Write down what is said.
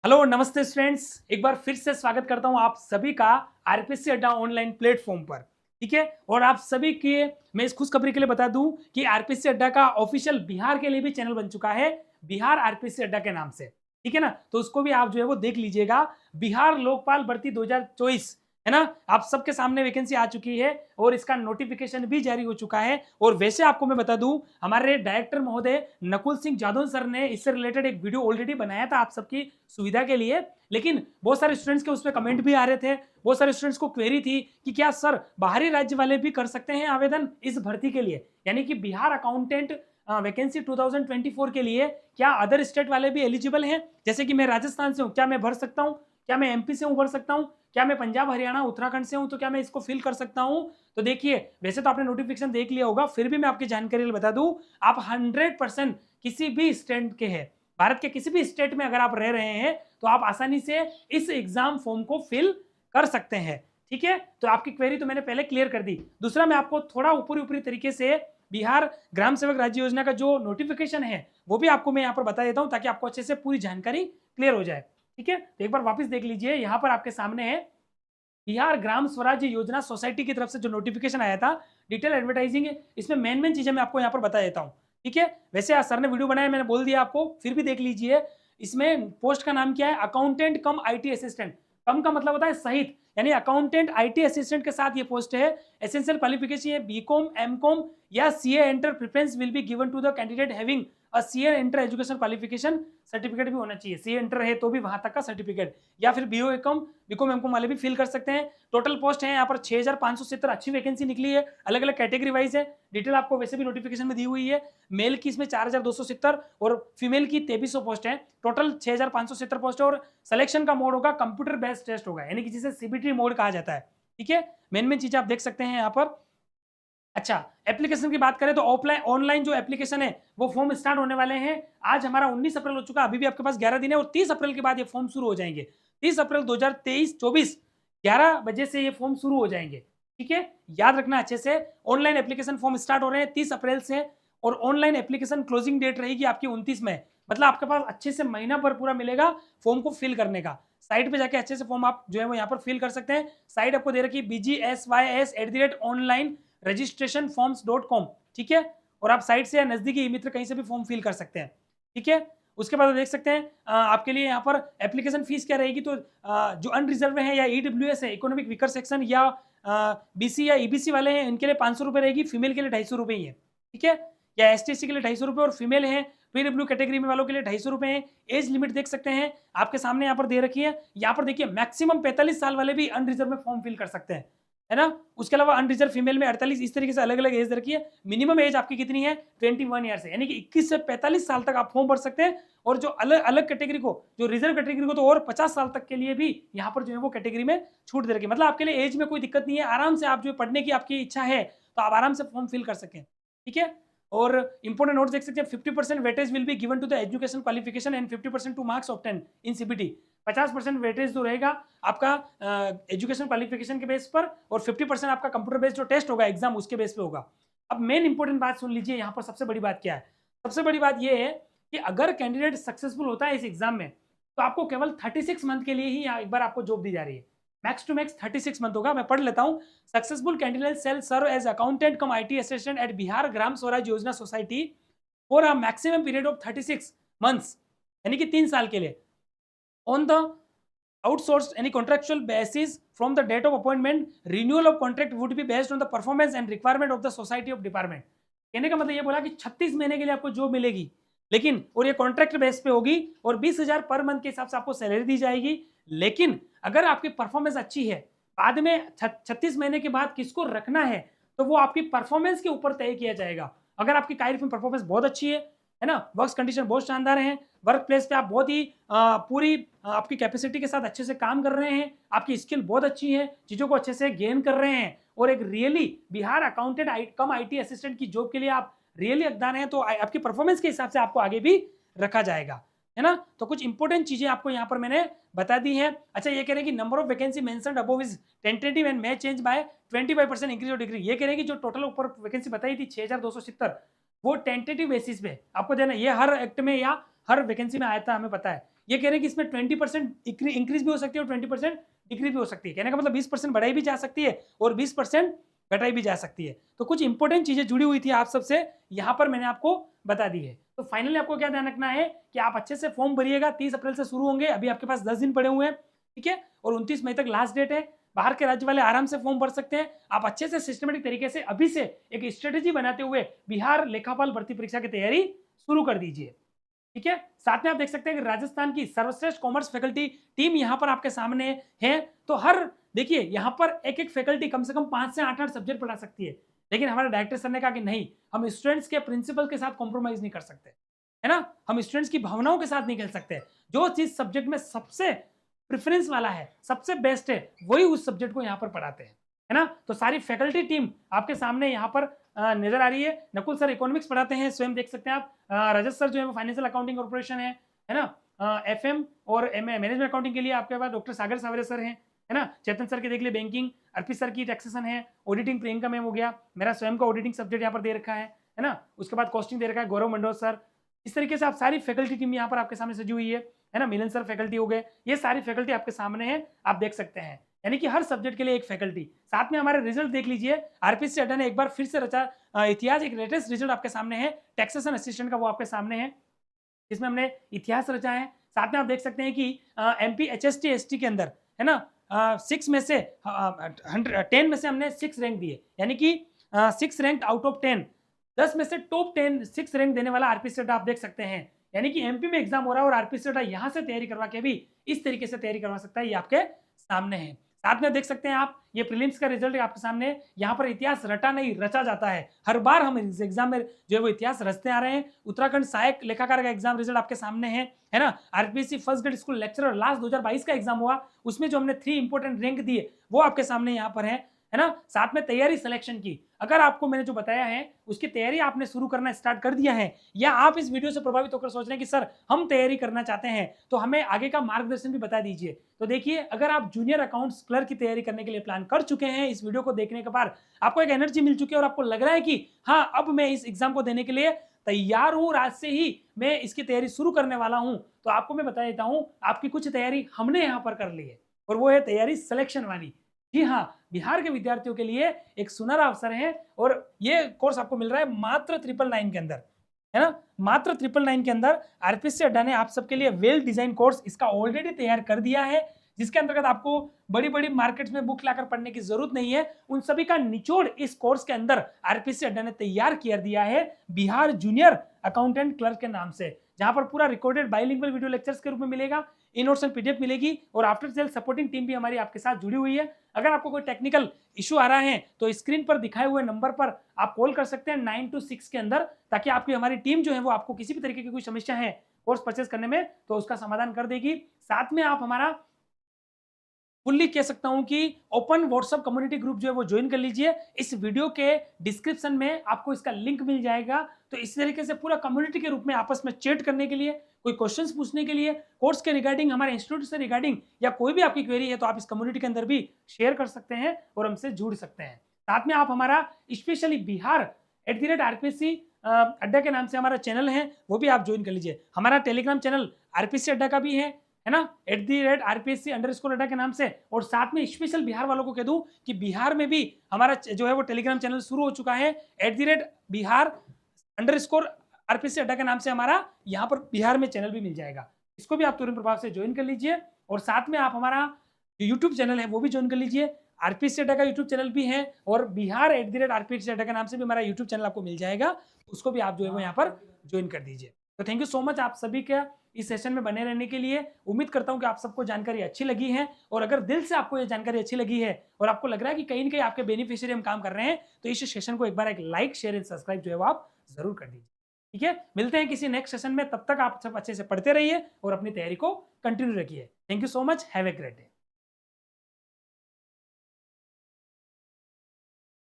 Hello नमस्ते students, एक बार फिर से स्वागत करता हूं आप सभी का आरपीएससी अड्डा ऑनलाइन प्लेटफॉर्म पर। ठीक है, और आप सभी के मैं इस खुशखबरी के लिए बता दूं कि आरपीएससी अड्डा का ऑफिशियल बिहार के लिए भी चैनल बन चुका है, बिहार आरपीएससी अड्डा के नाम से। ठीक है ना, तो उसको भी आप जो है वो देख लीजिएगा। बिहार लोकपाल भर्ती 2024 है ना, आप सबके सामने वैकेंसी आ चुकी है और इसका नोटिफिकेशन भी जारी हो चुका है। और वैसे आपको मैं बता दूं, हमारे डायरेक्टर महोदय नकुल सिंह जादौन सर ने इससे रिलेटेड एक वीडियो ऑलरेडी बनाया था आप सबकी सुविधा के लिए, लेकिन बहुत सारे स्टूडेंट्स के उसमें कमेंट भी आ रहे थे। बहुत सारे स्टूडेंट्स को क्वेरी थी कि क्या सर बाहरी राज्य वाले भी कर सकते हैं आवेदन इस भर्ती के लिए, यानी कि बिहार अकाउंटेंट वैकेंसी 2024 के लिए क्या अदर स्टेट वाले भी एलिजिबल हैं? जैसे कि मैं राजस्थान से हूं, क्या मैं भर सकता हूं? क्या मैं एमपी से हूं, भर सकता हूं? क्या मैं पंजाब हरियाणा उत्तराखंड से हूं, तो क्या मैं इसको फिल कर सकता हूं? तो देखिए, वैसे तो आपने नोटिफिकेशन देख लिया होगा, फिर भी मैं आपकी जानकारी बता दूं, आप 100% किसी भी स्टेट के हैं, भारत के किसी भी स्टेट में अगर आप रह रहे हैं तो आप आसानी से इस एग्जाम फॉर्म को फिल कर सकते हैं। ठीक है, तो आपकी क्वेरी तो मैंने पहले क्लियर कर दी। दूसरा, मैं आपको थोड़ा ऊपरी ऊपरी तरीके से बिहार ग्राम सेवक राज्य योजना का जो नोटिफिकेशन है वो भी आपको मैं यहाँ पर बता देता हूँ, ताकि आपको अच्छे से पूरी जानकारी क्लियर हो जाए। ठीक है, तो एक बार वापस देख लीजिए, यहाँ पर आपके सामने है बिहार ग्राम स्वराज्य योजना सोसाइटी की तरफ से जो नोटिफिकेशन आया था, डिटेल एडवर्टाइजिंग है, इसमें मेन चीजें मैं आपको यहाँ पर बता देता हूँ। ठीक है, वैसे आज सर ने वीडियो बनाया, मैंने बोल दिया आपको, फिर भी देख लीजिए। इसमें पोस्ट का नाम क्या है? Accountant cum IT assistant. Cum का मतलब होता है सहित, यानी अकाउंटेंट आईटी असिस्टेंट के साथ ये पोस्ट है। एसेंशियल क्वालिफिकेशन है बीकॉम, एमकॉम या CA inter. Preference will be given to the candidate having a CA inter education qualification. Certificate भी होना चाहिए, सीए एंटर है तो भी वहां तक का सर्टिफिकेट, या फिर बीओ एकॉम, बीकॉम एमकॉम वाले भी फिल कर सकते हैं। टोटल पोस्ट है यहाँ पर 6570, अच्छी वैकेंसी निकली है, अलग अलग कैटेगरी वाइज है। डिटेल आपको वैसे भी नोटिफिकेशन में दी हुई है। मेल की इसमें 4270 और फीमेल की 2300 पोस्ट है। टोटल 6570 पोस्ट है और सिलेक्शन का मोड होगा कंप्यूटर बेस्ड टेस्ट होगा, यानी कि जिसे सीबीटी मोड कहा जाता है। ठीक है, मेन चीजें आप देख सकते हैं यहाँ पर। अच्छा, एप्लीकेशन की बात करें तो ऑफलाइन ऑनलाइन जो एप्लीकेशन है वो फॉर्म स्टार्ट होने वाले हैं। आज हमारा 19 अप्रैल हो चुका, अभी भी आपके पास 11 दिन है और 30 अप्रैल के बाद ये फॉर्म शुरू हो जाएंगे। 30 अप्रैल 2023-24 11 बजे से ये फॉर्म शुरू हो जाएंगे। ठीक है, याद रखना अच्छे से। ऑनलाइन एप्लीकेशन फॉर्म स्टार्ट हो रहे हैं 30 अप्रैल से और ऑनलाइन एप्लीकेशन क्लोजिंग डेट रहेगी आपकी 29 में। मतलब आपके पास अच्छे से महीना भर पूरा मिलेगा फॉर्म को फिल करने का। साइट पे जाके अच्छे से फॉर्म आप जो है वो यहाँ पर फिल कर सकते हैं। साइट आपको दे रखी है bgsys@online registrationforms.com। ठीक है, और आप साइट से या नजदीकी ई मित्र कहीं से भी फॉर्म फिल कर सकते हैं। ठीक है, उसके बाद आप देख सकते हैं आपके लिए यहाँ पर एप्लीकेशन फीस क्या रहेगी। तो जो अनरिजर्व है या ईडब्ल्यूएस है, इकोनॉमिक वीकर सेक्शन या बीसी या ईबीसी वाले हैं, इनके लिए 500 रुपए रहेगी। फीमेल के लिए 250 रुपए ही है। ठीक है, या एसटीएससी के लिए 250 रुपए और फीमेल है पीडब्ल्यू कैटेगरी में वालों के लिए 250 रुपए है। एज लिमिट देख सकते हैं आपके सामने यहाँ पर दे रखी है। यहाँ पर देखिए मैक्सिमम 45 साल वाले भी अनरिजर्व में फॉर्म फिल कर सकते हैं, है ना। उसके अलावा अनरिजर्व फीमेल में 48, इस तरीके से अलग अलग एज रखी है। मिनिमम एज आपकी कितनी है? 21 ईयर से, यानी कि 21 से 45 साल तक आप फॉर्म भर सकते हैं। और जो अलग अलग कैटेगरी को, जो रिजर्व कैटेगरी को, तो और 50 साल तक के लिए भी यहाँ पर जो है वो कैटेगरी में छूट दे रखी है। मतलब आपके लिए एज में कोई दिक्कत नहीं है, आराम से आप जो पढ़ने की आपकी इच्छा है तो आप आराम से फॉर्म फिल कर सकें। ठीक है, और इंपोर्टेंट नोट देख सकते हैं, 50% weightage will be given to the education qualification and 50% to marks obtain in CBT. 50% weightage जो रहेगा आपका एजुकेशन क्वालिफिकेशन के बेस पर और 50% आपका कंप्यूटर बेस्ड जो टेस्ट होगा एग्जाम उसके बेस पे होगा। अब मेन इंपोर्टेंट बात सुन लीजिए, यहाँ पर सबसे बड़ी बात क्या है? सबसे बड़ी बात यह है कि अगर कैंडिडेट सक्सेसफुल होता है इस एग्जाम में तो आपको केवल 36 मंथ के लिए ही एक बार आपको जॉब दी जा रही है। मैक्स टू मैक्स 36 मंथ होगा। मैं पढ़ लेता हूं। Successful candidate shall serve as accountant cum IT assistant at Bihar Gram Swaraj Yojana society for a maximum period of 36 months, यानी कि 3 साल के लिए, on the outsourced any contractual basis from the date of appointment. Renewal of contract would be based on the performance and requirement of the society of department। कहने का मतलब ये बोला कि 36 महीने के लिए आपको जॉब मिलेगी, लेकिन और ये कॉन्ट्रैक्ट बेस पे होगी और 20,000 पर मंथ के हिसाब से आपको सैलरी दी जाएगी। लेकिन अगर आपकी परफॉर्मेंस अच्छी है, बाद में 36 महीने के बाद किसको रखना है तो वो आपकी परफॉर्मेंस के ऊपर तय किया जाएगा। अगर आपकी कार्य में परफॉर्मेंस बहुत अच्छी है ना, वर्क कंडीशन बहुत शानदार है, वर्क प्लेस पे आप बहुत ही पूरी आपकी कैपेसिटी के साथ अच्छे से काम कर रहे हैं, आपकी स्किल बहुत अच्छी है, चीज़ों को अच्छे से गेन कर रहे हैं और एक really Bihar accountant cum IT assistant की जॉब के लिए आप रियली योगदान है, तो आपकी परफॉर्मेंस के हिसाब से आपको आगे भी रखा जाएगा, है ना। तो कुछ इंपॉर्टेंट चीजें आपको यहाँ पर मैंने बता दी है। अच्छा, ये कह रहे हैं कि number of vacancy mentioned above is tentative and may change bye 25% increase और डिक्रीज। ये कह रहे हैं कि जो टोटल ऊपर वैकेंसी बताई थी 6270, वो टेंटेटिव बेसिस पे आपको देना। ये हर एक्ट में या हर वैकेंसी में आया था, हमें पता है। ये कह रहे हैं कि इसमें 20% इंक्रीज भी हो सकती है और 20% डिक्रीज भी हो सकती है। कहने का मतलब 20% बढ़ाई भी जा सकती है और 20% घटाई भी जा सकती है। तो कुछ इंपॉर्टेंट चीजें जुड़ी हुई थी आप सबसे, यहाँ पर मैंने आपको बता दी है। तो फाइनली आपको क्या ध्यान रखना है कि आप अच्छे से फॉर्म भरिएगा। 30 अप्रैल से शुरू होंगे, अभी आपके पास 10 दिन पड़े हुए हैं, ठीक है, और 29 मई तक लास्ट डेट है। बाहर के राज्य वाले आराम से फॉर्म भर सकते हैं। आप अच्छे से सिस्टमेटिक तरीके से अभी से एक स्ट्रेटेजी बनाते हुए बिहार लेखापाल भर्ती परीक्षा की तैयारी शुरू कर दीजिए, ठीक है। साथ में आप देख सकते हैं कि राजस्थान की सर्वश्रेष्ठ कॉमर्स फैकल्टी टीम यहाँ पर आपके सामने है। तो हर देखिए यहाँ पर एक एक फैकल्टी कम से कम 5 से 8 सब्जेक्ट पढ़ा सकती है, लेकिन हमारे डायरेक्टर सर ने कहा कि नहीं, हम स्टूडेंट्स के प्रिंसिपल के साथ कॉम्प्रोमाइज नहीं कर सकते, है ना, हम स्टूडेंट्स की भावनाओं के साथ नहीं खेल सकते। जो चीज सब्जेक्ट में सबसे प्रेफरेंस वाला है, सबसे बेस्ट है, वही उस सब्जेक्ट को यहाँ पर पढ़ाते हैं, है ना। तो सारी फैकल्टी टीम आपके सामने यहाँ पर नजर आ रही है। नकुल सर इकोनॉमिक्स पढ़ाते हैं, स्वयं देख सकते हैं आप। रजत सर जो है वो फाइनेंशियल अकाउंटिंग कॉर्पोरेशन है ना। एफएम और मैनेजमेंट अकाउंटिंग के लिए आपके पास डॉक्टर सागर सावरे सर हैं, है ना। चेतन सर के देख लिए बैंकिंग, अर्पित सर की टैक्सेशन है, ऑडिटिंग प्रियंका मैम हो गया, मेरा स्वयं का ऑडिटिंग सब्जेक्ट यहाँ पर दे रखा है ना। उसके बाद कॉस्टिंग दे रखा है गौरव मंडोर सर। इस तरीके से आप सारी फैकल्टी टीम यहाँ पर आपके सामने सजी हुई है ना। मिलन सर फैकल्टी हो गए, ये सारी फैकल्टी आपके सामने है, आप देख सकते हैं। यानी कि हर सब्जेक्ट के लिए एक फैकल्टी। साथ में हमारे रिजल्ट देख लीजिए, आरपीसी अड्डा ने एक बार फिर से रचा इतिहास, एक लेटेस्ट रिजल्ट आपके सामने है टैक्सेशन असिस्टेंट का, वो आपके सामने है, इसमें हमने इतिहास रचा है। साथ में आप देख सकते हैं कि एमपी एचएसटी एसटी के अंदर, है ना, 6 में से 10 में से हमने 6 रैंक दिए, यानी कि 6 रैंक आउट ऑफ 10, 10 में से टॉप 10 6 रैंक देने वाला आरपीसी अड्डा आप देख सकते हैं। यानी कि एमपी में एग्जाम हो रहा है और आरपीसी अड्डा यहाँ से तैयारी करवा के भी इस तरीके से तैयारी करवा सकता है, ये आपके सामने है। साथ में देख सकते हैं आप, ये प्रीलिम्स का रिजल्ट आपके सामने। यहाँ पर इतिहास रटा नहीं रचा जाता है। हर बार हम इस एग्जाम में जो है वो इतिहास रचते आ रहे हैं। उत्तराखंड सहायक लेखाकार का एग्जाम रिजल्ट आपके सामने है ना। RPSC first grade school lecturer last 2022 का एग्जाम हुआ, उसमें जो हमने 3 इंपोर्टेंट रैंक दिए वो आपके सामने यहाँ पर है ना। साथ में तैयारी सिलेक्शन की, अगर आपको मैंने जो बताया है उसकी तैयारी आपने शुरू करना स्टार्ट कर दिया है, या आप इस वीडियो से प्रभावित होकर सोच रहे हैं कि सर हम तैयारी करना चाहते हैं, तो हमें आगे का मार्गदर्शन भी बता दीजिए। तो देखिए, अगर आप जूनियर अकाउंट्स क्लर्क की तैयारी करने के लिए प्लान कर चुके हैं, इस वीडियो को देखने के बाद आपको एक एनर्जी मिल चुकी है और आपको लग रहा है कि हाँ, अब मैं इस एग्जाम को देने के लिए तैयार हूं, आज से ही मैं इसकी तैयारी शुरू करने वाला हूं, तो आपको मैं बता देता हूं, आपकी कुछ तैयारी हमने यहाँ पर कर ली है, और वो है तैयारी सिलेक्शन वाली। जी हाँ, बिहार के विद्यार्थियों के लिए एक सुनहरा अवसर है, और ये कोर्स आपको मिल रहा है मात्र 999 के अंदर, है ना। मात्र 999 के अंदर आरपीएससी अड्डा ने आप सबके लिए वेल डिजाइन कोर्स इसका ऑलरेडी तैयार कर दिया है, जिसके अंतर्गत आपको बड़ी बड़ी मार्केट्स में बुक लाकर पढ़ने की जरूरत नहीं है। उन सभी का निचोड़ इस कोर्स के अंदर आरपीएससी अड्डा ने तैयार कर दिया है, बिहार जूनियर अकाउंटेंट क्लर्क के नाम से, जहां पर पूरा रिकॉर्डेड बाइलिंगुअल वीडियो लेक्चर्स के रूप में मिलेगा, इन नोट्स एंड पीडीएफ मिलेगी, और आफ्टर सेल सपोर्टिंग टीम भी हमारी आपके साथ जुड़ी हुई है। अगर आपको कोई टेक्निकल इशू आ रहा है तो स्क्रीन पर दिखाए हुए नंबर पर आप कॉल कर सकते हैं 926 के अंदर, ताकि आपकी हमारी टीम जो है वो आपको किसी भी तरीके की कोई समस्या है कोर्स परचेज करने में तो उसका समाधान कर देगी। साथ में आप हमारा फुल्ली कह सकता हूं कि ओपन व्हाट्सएप कम्युनिटी ग्रुप जो है वो ज्वाइन कर लीजिए। इस वीडियो के डिस्क्रिप्शन में आपको इसका लिंक मिल जाएगा। तो इस तरीके से पूरा कम्युनिटी के रूप में आपस में चैट करने के लिए, कोई क्वेश्चंस पूछने के लिए, कोर्स के रिगार्डिंग, हमारे इंस्टीट्यूट से रिगार्डिंग, या कोई भी आपकी क्वेरी है तो आप इस कम्युनिटी के अंदर भी शेयर कर सकते हैं और हमसे जुड़ सकते हैं। साथ में आप हमारा स्पेशली बिहार @RPSC अड्डा के नाम से हमारा चैनल है, वो भी आप ज्वाइन कर लीजिए। हमारा टेलीग्राम चैनल आरपीएससी अड्डा का भी है ना, @RPSC_ अड्डा के नाम से। और साथ में स्पेशल बिहार वालों को कह दूं कि बिहार में भी हमारा जो है वो टेलीग्राम चैनल शुरू हो चुका है, @बिहार_RPSC अड्डा के नाम से हमारा यहाँ पर बिहार में चैनल भी मिल जाएगा। इसको भी आप तुरंत प्रभाव से ज्वाइन कर लीजिए। और साथ में आप हमारा जो यूट्यूब चैनल है वो भी ज्वाइन कर लीजिए। आरपीएससी अड्डा का यूट्यूब चैनल भी है, और बिहार @RPSC अड्डा के नाम से भी हमारा यूट्यूब चैनल आपको मिल जाएगा, उसको भी आप जो है वो यहाँ पर ज्वाइन कर दीजिए। तो थैंक यू सो मच आप सभी का इस सेशन में बने रहने के लिए। उम्मीद करता हूं कि आप सबको जानकारी अच्छी लगी है, और अगर दिल से आपको ये जानकारी अच्छी लगी है और आपको लग रहा है कि कहीं ना कहीं आपके बेनिफिशियरी हम काम कर रहे हैं, तो इस सेशन को एक बार एक लाइक, शेयर एंड सब्सक्राइब जो है वो आप जरूर कर दीजिए। ठीक है, मिलते हैं किसी नेक्स्ट सेशन में, तब तक आप सब अच्छे से पढ़ते रहिए और अपनी तैयारी को कंटिन्यू रखिए। Thank you so much, have a great day.